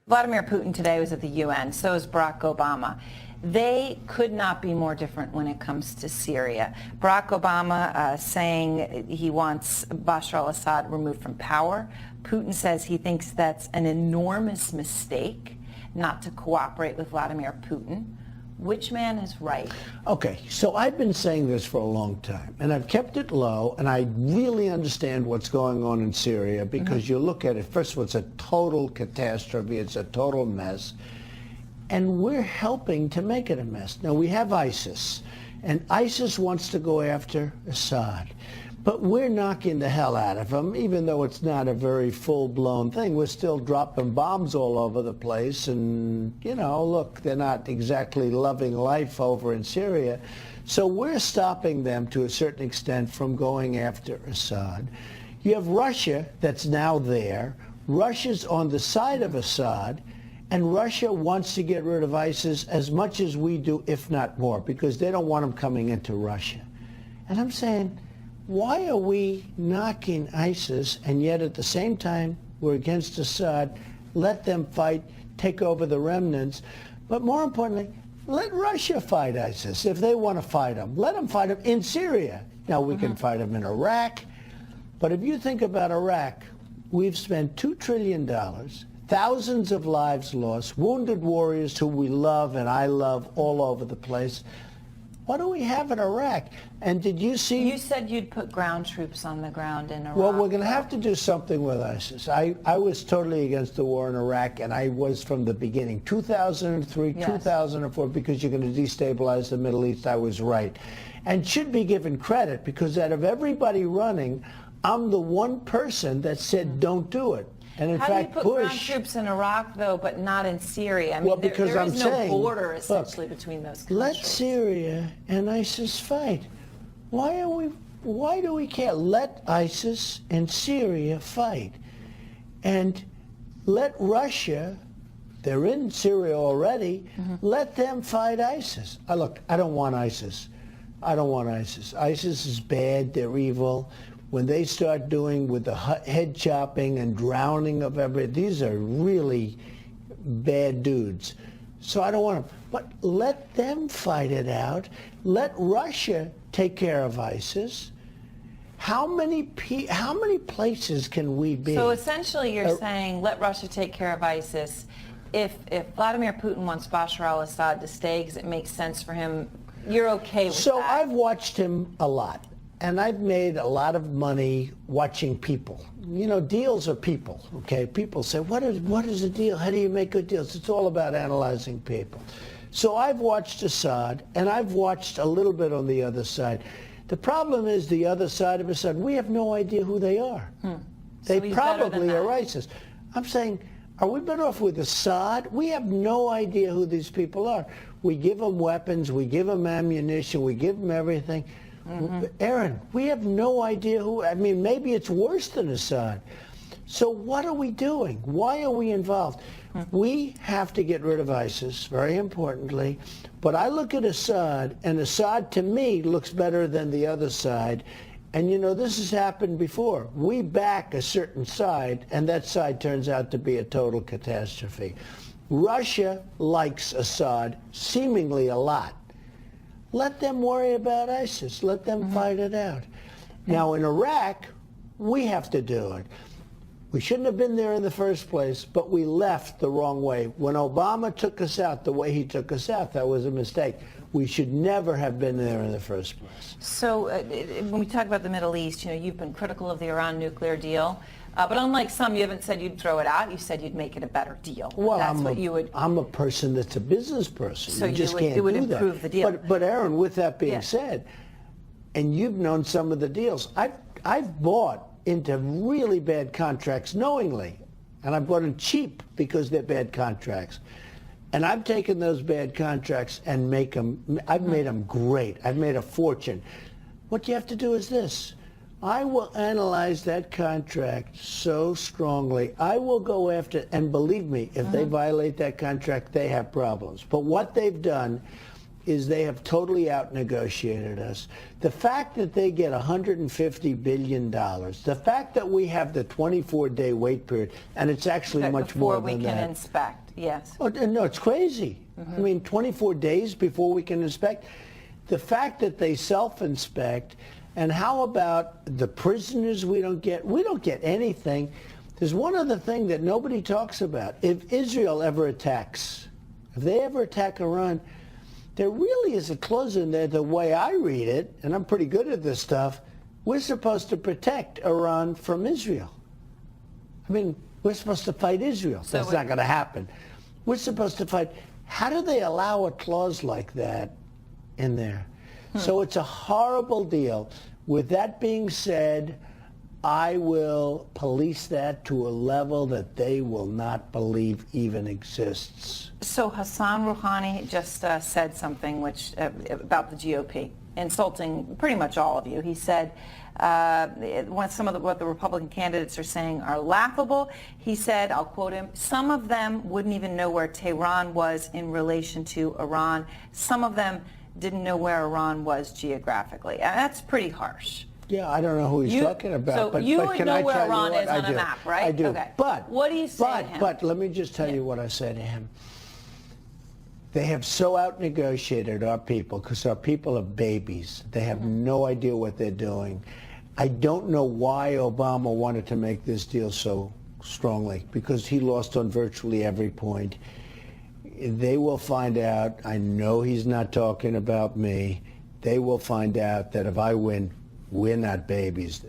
Vladimir Putin today was at the UN, so is Barack Obama. They could not be more different when it comes to Syria. Barack Obama saying he wants Bashar al-Assad removed from power. Putin says he thinks that's an enormous mistake not to cooperate with Vladimir Putin. Which man is right? Okay, so I've been saying this for a long time, and I've kept it low, and I really understand what's going on in Syria because you look at it, first of all, it's a total catastrophe, it's a total mess, and we're helping to make it a mess. Now, we have ISIS, and ISIS wants to go after Assad. But we're knocking the hell out of them, even though it's not a very full-blown thing. We're still dropping bombs all over the place. And, you know, look, they're not exactly loving life over in Syria. So we're stopping them to a certain extent from going after Assad. You have Russia that's now there. Russia's on the side of Assad. And Russia wants to get rid of ISIS as much as we do, if not more, because they don't want them coming into Russia. And I'm saying, why are we knocking ISIS, and yet at the same time we're against Assad? Let them fight, take over the remnants. But more importantly, let Russia fight ISIS if they want to fight them. Let them fight them in Syria. Now, we can fight them in Iraq. But if you think about Iraq, we've spent $2 trillion, thousands of lives lost, wounded warriors who we love and I love all over the place. What do we have in Iraq? And did you see... You said you'd put ground troops on the ground in Iraq. Well, we're going to have to do something with ISIS. I was totally against the war in Iraq, and I was from the beginning. 2003, yes. 2004, because you're going to destabilize the Middle East, I was right. And should be given credit, because out of everybody running, I'm the one person that said don't do it. And in fact, Bush... How do you put ground troops in Iraq, though, but not in Syria? I mean, well, because there is no border, look, essentially, between those countries. Let Syria and ISIS fight. Why do we care? Let ISIS and Syria fight. And let Russia, they're in Syria already, let them fight ISIS. Look, I don't want ISIS. I don't want ISIS. ISIS is bad, they're evil. When they start doing with the head chopping and drowning of everybody, these are really bad dudes. So I don't want them. But let them fight it out. Let Russia take care of ISIS. How many places can we be? So essentially you're saying let Russia take care of ISIS. If Vladimir Putin wants Bashar al-Assad to stay because it makes sense for him, you're okay with that? So I've watched him a lot. And I've made a lot of money watching people. You know, deals are people, okay? People say, what is a deal? How do you make good deals? It's all about analyzing people. So I've watched Assad, and I've watched a little bit on the other side. The problem is the other side of Assad, we have no idea who they are. They probably are ISIS. I'm saying, are we better off with Assad? We have no idea who these people are. We give them weapons, we give them ammunition, we give them everything. Erin, we have no idea who, I mean, maybe it's worse than Assad. So what are we doing? Why are we involved? We have to get rid of ISIS, very importantly. But I look at Assad, and Assad, to me, looks better than the other side. And, you know, this has happened before. We back a certain side, and that side turns out to be a total catastrophe. Russia likes Assad seemingly a lot. Let them worry about ISIS. Let them fight it out. Now, in Iraq, we have to do it. We shouldn't have been there in the first place, but we left the wrong way. When Obama took us out the way he took us out, that was a mistake. We should never have been there in the first place. So when we talk about the Middle East, you know, you've been critical of the Iran nuclear deal. But unlike some, you haven't said you'd throw it out. You said you'd make it a better deal. Well, I'm a person that's a business person. So you just can't it would do improve that. the deal. But Erin, with that being said, and you've known some of the deals, I've bought into really bad contracts knowingly, and I've bought them cheap because they're bad contracts. And I've taken those bad contracts and I've made them great. I've made a fortune. What you have to do is this. I will analyze that contract so strongly. I will go after, and believe me, if they violate that contract, they have problems. But what they've done is they have totally out-negotiated us. The fact that they get $150 billion, the fact that we have the 24-day wait period, and it's actually much more than that. Before we can inspect, yes. Oh, no, it's crazy. I mean, 24 days before we can inspect. The fact that they self-inspect, and how about the prisoners we don't get? We don't get anything. There's one other thing that nobody talks about. If Israel ever attacks, if they ever attack Iran, there really is a clause in there, the way I read it, and I'm pretty good at this stuff, we're supposed to protect Iran from Israel. I mean, we're supposed to fight Israel. So that's not going to happen. We're supposed to fight. How do they allow a clause like that in there? So it's a horrible deal. With that being said, I will police that to a level that they will not believe even exists. So Hassan Rouhani just said something which about the GOP, insulting pretty much all of you. He said some of what the Republican candidates are saying are laughable. He said, I'll quote him, some of them wouldn't even know where Tehran was in relation to Iran. Some of them didn't know where Iran was geographically. That's pretty harsh. Yeah, I don't know who he's talking about. So but you but would can know I where tell Iran you what? is on I a do. map, right? I do. Okay. But what do you say to him? But let me just tell you what I say to him. They have so out-negotiated our people because our people are babies. They have no idea what they're doing. I don't know why Obama wanted to make this deal so strongly, because he lost on virtually every point. They will find out. I know he's not talking about me. They will find out that if I win, we're not babies.